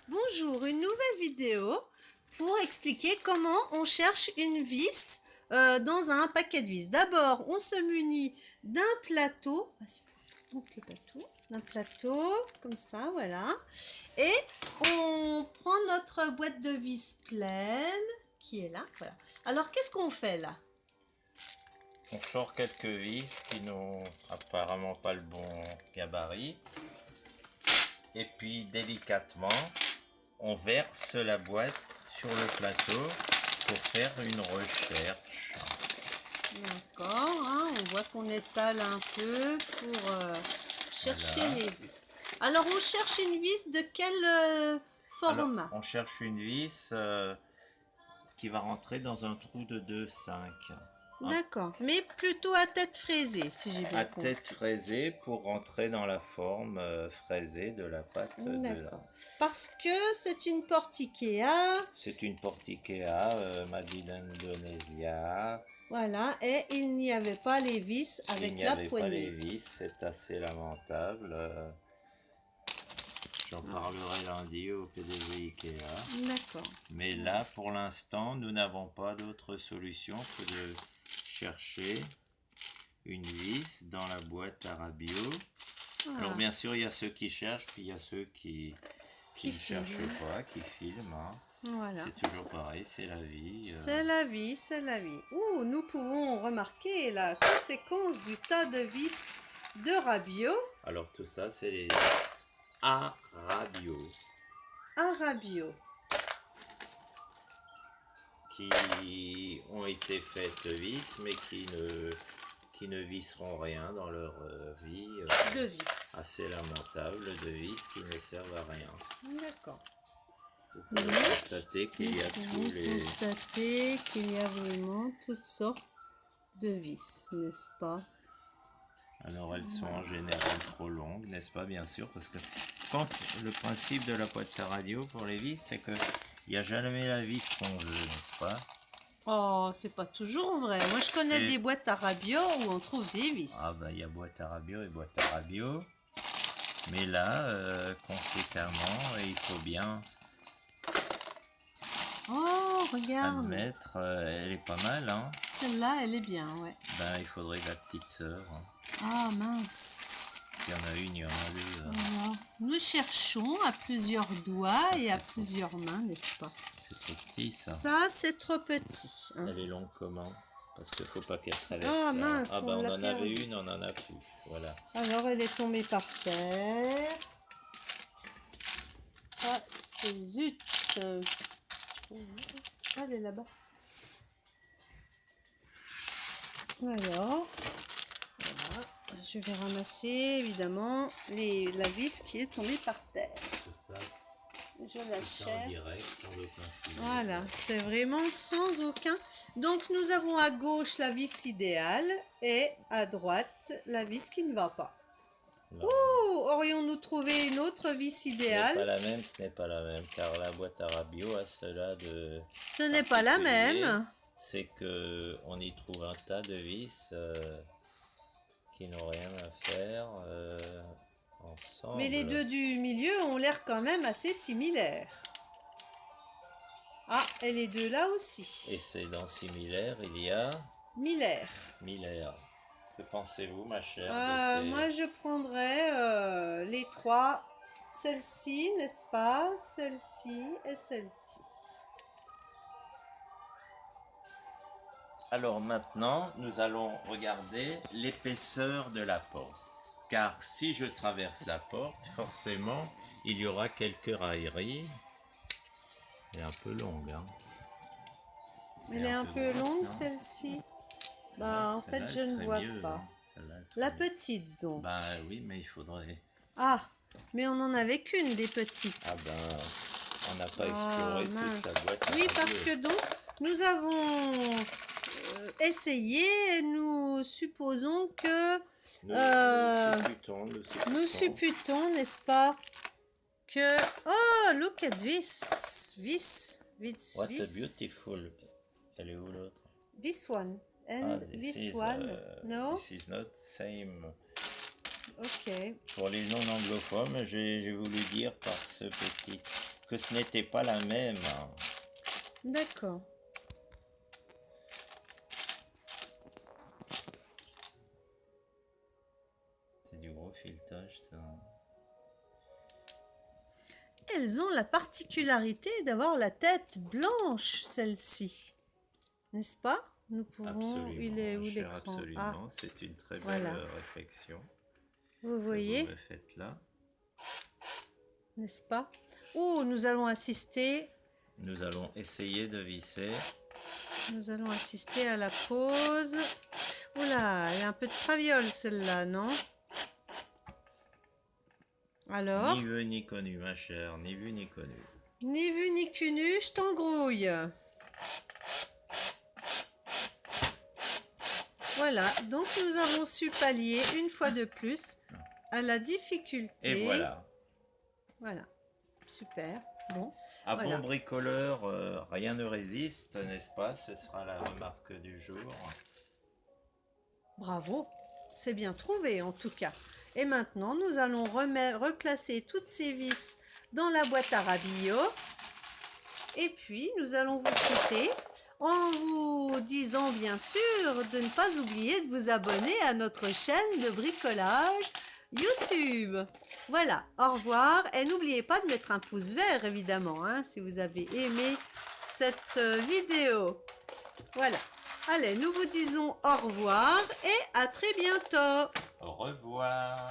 Bonjour, une nouvelle vidéo pour expliquer comment on cherche une vis dans un paquet de vis. D'abord, on se munit d'un plateau, d'un plateau comme ça, voilà, et on prend notre boîte de vis pleine qui est là, voilà. Alors, qu'est-ce qu'on fait là? On sort quelques vis qui n'ont apparemment pas le bon gabarit. Et puis délicatement, on verse la boîte sur le plateau pour faire une recherche. D'accord, hein, on voit qu'on étale un peu pour chercher Voilà. les vis. Alors, on cherche une vis de quel format? Alors, on cherche une vis qui va rentrer dans un trou de 2,5. D'accord, mais plutôt à tête fraisée, si j'ai bien À compris. tête fraisée pour rentrer dans la forme fraisée de la pâte de la... D'accord. Parce que c'est une porte Ikea. C'est une porte Ikea, made in Indonesia. Voilà, et il n'y avait pas les vis avec Il n'y la avait pas les poignée. vis, c'est assez lamentable. J'en parlerai lundi au PDG Ikea. D'accord. Mais là, pour l'instant, nous n'avons pas d'autre solution que de chercher une vis dans la boîte à Rabio. Alors bien sûr, il y a ceux qui cherchent, puis il y a ceux qui ne cherchent pas, qui filment. Hein. Voilà. C'est toujours pareil, c'est la vie. C'est la vie, c'est la vie. Ouh, nous pouvons remarquer la conséquence du tas de vis de Rabio. Alors tout ça, c'est les vis à Rabio. À Rabio. Qui ont été faites vis, mais qui ne visseront rien dans leur vie. De vis. Assez lamentable, de vis qui ne servent à rien. D'accord. Vous pouvez constater qu'il y a tous les... Constater qu'il y a vraiment toutes sortes de vis, n'est-ce pas? Alors elles sont en général trop longues, n'est-ce pas, bien sûr, parce que quand le principe de la boîte à radio pour les vis, c'est que il n'y a jamais la vis qu'on veut, n'est-ce pas? Oh, c'est pas toujours vrai. Moi, je connais des boîtes à Rabio où on trouve des vis. Ah ben, il y a boîte à Rabio et boîte à radio. Mais là, conséquemment, il faut bien Regarde. admettre, elle est pas mal, hein. Celle-là, elle est bien, ouais. Ben, il faudrait la petite sœur. Hein. Ah, mince. S'il y en a une, il y en a deux. Hein. Voilà. Nous cherchons à plusieurs doigts et à plusieurs mains, n'est-ce pas? C'est trop petit, ça. Ça, c'est trop petit. Hein. Elle est longue comment? Parce qu'il ne faut pas qu'elle traverse. Ah, mince. Ah, ben, on en avait une, on en a plus. Voilà. Alors, elle est tombée par terre. Ça, c'est zut. Elle est là-bas. Alors, voilà. Je vais ramasser évidemment la vis qui est tombée par terre. Je la cherche. Voilà, c'est vraiment sans aucun. Donc nous avons à gauche la vis idéale et à droite la vis qui ne va pas. Ouh, aurions-nous trouvé une autre vis idéale? Ce n'est pas la même, car la boîte à Rabio a cela de... Ce n'est pas la même. C'est que on y trouve un tas de vis qui n'ont rien à faire ensemble. Mais les deux du milieu ont l'air quand même assez similaires. Ah, et les deux là aussi. Et c'est dans similaire, il y a... Miller. Que pensez-vous, ma chère? Moi, je prendrais les trois. Celle-ci, n'est-ce pas? Celle-ci et celle-ci. Alors maintenant, nous allons regarder l'épaisseur de la porte. Car si je traverse la porte, forcément, il y aura quelques railleries. Elle est un peu longue, hein. Elle est un peu longue, celle-ci. Bah, en fait, je ne vois pas. La petite, donc. Bah oui, mais il faudrait... Ah, mais on n'en avait qu'une des petites. Ah ben, on n'a pas exploré toute la boîte. Oui, parce que donc, nous avons essayé et nous supposons que... Nous supputons, n'est-ce pas, que... Oh, look at this. What a beautiful... Elle est où l'autre? This one. And this one. No? This is not same. Ok. Pour les non-anglophones, j'ai voulu dire par ce petit que ce n'était pas la même. D'accord. C'est du gros filetage, ça. Elles ont la particularité d'avoir la tête blanche, celle-ci. N'est-ce pas? Nous pouvons... Absolument, Il est où cher, l'écran? absolument. C'est une très belle voilà. réflexion. Vous voyez? Vous me faites là. N'est-ce pas? Oh, nous allons assister... Nous allons essayer de visser. Nous allons assister à la pose. Oula, elle a un peu de traviole, celle-là, non? Alors? Ni vu ni connu, ma chère, ni vu ni connu. Ni vu ni connu, je t'embrouille. Voilà, donc nous avons su pallier une fois de plus à la difficulté. Et voilà. Voilà, super. Bon, À voilà. bon bricoleur, rien ne résiste, n'est-ce pas? Ce sera la remarque du jour. Bravo, c'est bien trouvé en tout cas. Et maintenant, nous allons replacer toutes ces vis dans la boîte à rabiliaux. Et puis, nous allons vous quitter en vous disant bien sûr de ne pas oublier de vous abonner à notre chaîne de bricolage YouTube. Voilà, au revoir. Et n'oubliez pas de mettre un pouce vert, évidemment, hein, si vous avez aimé cette vidéo. Voilà. Allez, nous vous disons au revoir et à très bientôt. Au revoir.